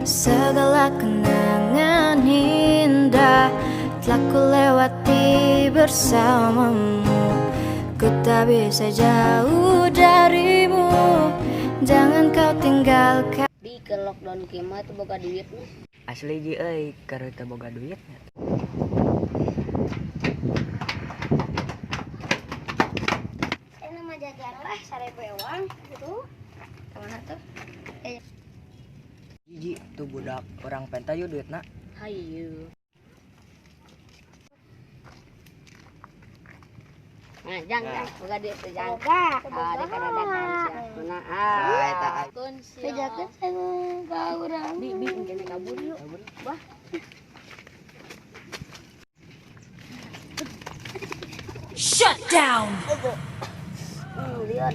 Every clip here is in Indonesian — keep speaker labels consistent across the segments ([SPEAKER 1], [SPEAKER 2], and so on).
[SPEAKER 1] Segala kenangan indah telah ku lewati bersamamu. Ku tak bisa jauh darimu, jangan kau tinggalkan.
[SPEAKER 2] Di ke lockdown kema tuh boga duit nih.
[SPEAKER 3] Asli ji euy, keur teu boga duit.
[SPEAKER 2] Mah jajan lah sarebewang gitu. Kemana tuh?
[SPEAKER 3] Ji tuh budak orang pentayu duitna.
[SPEAKER 2] Hayu. Nah, jangan boga duit teh jangan. Ah, di kana datang sia. Nah,
[SPEAKER 3] eta
[SPEAKER 2] kun sia. Bejakeun saya ka urang. Bi kene kabur yuk. Bah.
[SPEAKER 1] Shut down.
[SPEAKER 2] Lihat.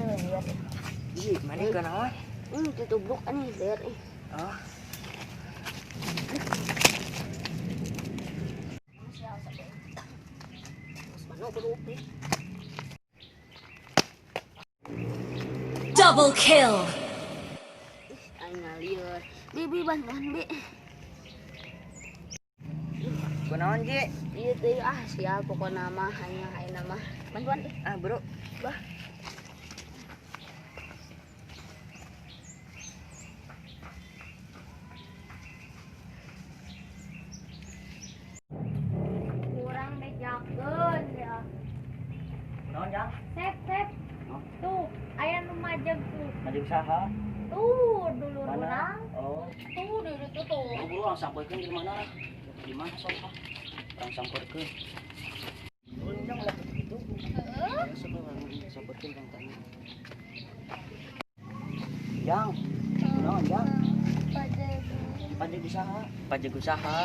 [SPEAKER 2] Lihat.
[SPEAKER 3] Ji mana ke naon?
[SPEAKER 2] Ditubruk nih, lihat nih.
[SPEAKER 3] Oh.
[SPEAKER 1] Double kill.
[SPEAKER 2] Aina lihat. Bi bantuan bi.
[SPEAKER 3] Kunaon ji?
[SPEAKER 2] Iya teh sial pokoknya mah hanya aina mah. Bantuan deh.
[SPEAKER 3] Ah bro.
[SPEAKER 2] Bah. Kurang bejakeun ya.
[SPEAKER 3] Kunaon jang?
[SPEAKER 2] Sep. Tuh, aya nu majeg tuh.
[SPEAKER 3] Maju saha?
[SPEAKER 2] Tuh, dulur
[SPEAKER 3] Mana?
[SPEAKER 2] urang.
[SPEAKER 3] Oh.
[SPEAKER 2] Tuh, di ditu tuh.
[SPEAKER 3] Buru orang sampaikan di mana? Di mana soalnya? Orang sampaikan. Ulun jang ulah gitu.
[SPEAKER 2] Heeh.
[SPEAKER 3] Sebelum sampaikan orang tanya. Jang. Kunaon jang? Pajak usaha. Pajak usaha.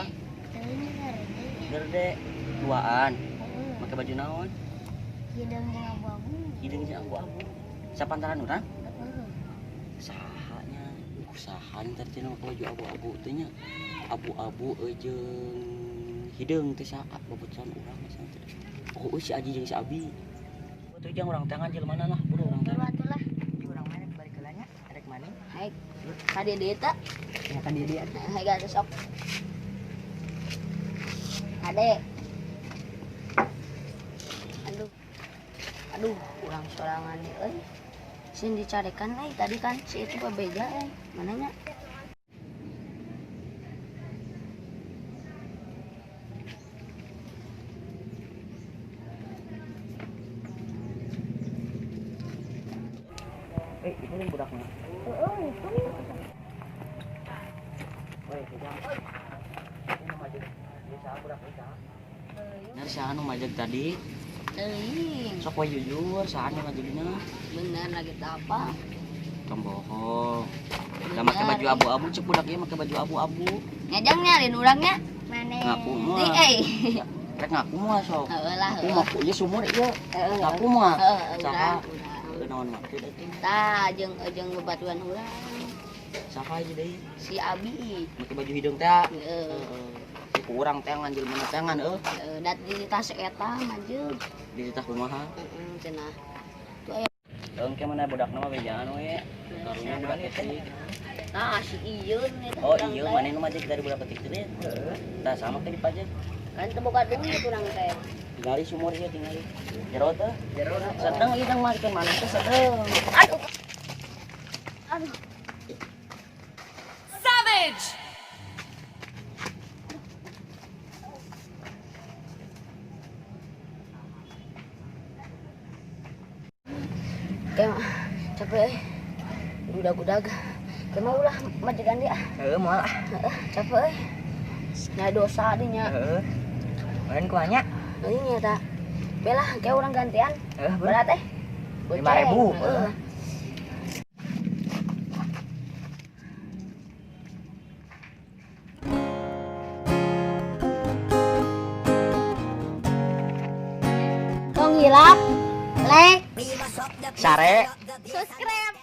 [SPEAKER 3] Gerde duaan. Make baju naon?
[SPEAKER 2] Hidung jeung abu-abu.
[SPEAKER 3] Hidung jeung abu-abu. Sapantaran urang? Sahanya usahaan teh cenah make baju abu-abu teh nya. Abu-abu jeung hidung teh saat bobotosan urang mah teh. Oh si Aji jeung si Abi. Tuh jang urang tangan jelema lah, buru urang teh.
[SPEAKER 2] Atulah.
[SPEAKER 3] Di urang mana balik kelanya? Adek mana?
[SPEAKER 2] Haik. Kade deui teh.
[SPEAKER 3] Ya kan dia.
[SPEAKER 2] Haik atuh sok. Ade. Aduh, urang sorangan euy. Sin dicarekan tadi kan si itu bebeja mananya?
[SPEAKER 3] Itu yang budaknya.
[SPEAKER 2] Heeh, itu.
[SPEAKER 3] Woi, jang. Ini maju. Bisa budak bisa. Nah, si anu majeg tadi.
[SPEAKER 2] Teuing.
[SPEAKER 3] Sok we jujur, saan yang ngajegina.
[SPEAKER 2] Bener lagi apa?
[SPEAKER 3] Bohong. Gak make baju abu-abu, cek budak ieu make baju abu-abu.
[SPEAKER 2] Ngajang nyariin urangnya. Mane.
[SPEAKER 3] Ngaku mah. Rek ngaku mah sok.
[SPEAKER 2] Heeh lah.
[SPEAKER 3] Aku mah ieu sumur ieu. Ngaku mah. Saha?
[SPEAKER 2] Heeh.
[SPEAKER 3] Naon maksud eta?
[SPEAKER 2] Tah jeung bebatuan urang.
[SPEAKER 3] Saha aja deui?
[SPEAKER 2] Si Abi.
[SPEAKER 3] Make baju hidung teh.
[SPEAKER 2] Heeh.
[SPEAKER 3] Kurang teh nganjil mana tangan
[SPEAKER 2] Dat di tas eta majeg.
[SPEAKER 3] di titah kumaha.
[SPEAKER 2] Heeh, cenah.
[SPEAKER 3] Daun ke mana budakna mah bejaan we. Karunya budak kecil.
[SPEAKER 2] Nah, si Iyun eta.
[SPEAKER 3] Oh iya, mana nu majeg dari budak kecil teh. Tah sama teh dipajeg.
[SPEAKER 2] Kan teu boga duit urang teh.
[SPEAKER 3] Tinggali sumur ieu tinggali. Jero teh. Sedeng ieu teh mah mana teh sedeng.
[SPEAKER 2] Aduh. Aduh.
[SPEAKER 1] Savage.
[SPEAKER 2] Kayak capek budak-budak. Kayak mau ulah majikan dia.
[SPEAKER 3] Heuh moal.
[SPEAKER 2] Heeh, capek. Nya dosa dinya.
[SPEAKER 3] Heeh. Meureun kumaha nya?
[SPEAKER 2] Ini nya ta. Belah kayak orang gantian.
[SPEAKER 3] Heeh,
[SPEAKER 2] Berat teh.
[SPEAKER 3] 5.000.
[SPEAKER 2] Heeh. Tong hilap, like,
[SPEAKER 3] Sare.
[SPEAKER 2] subscribe.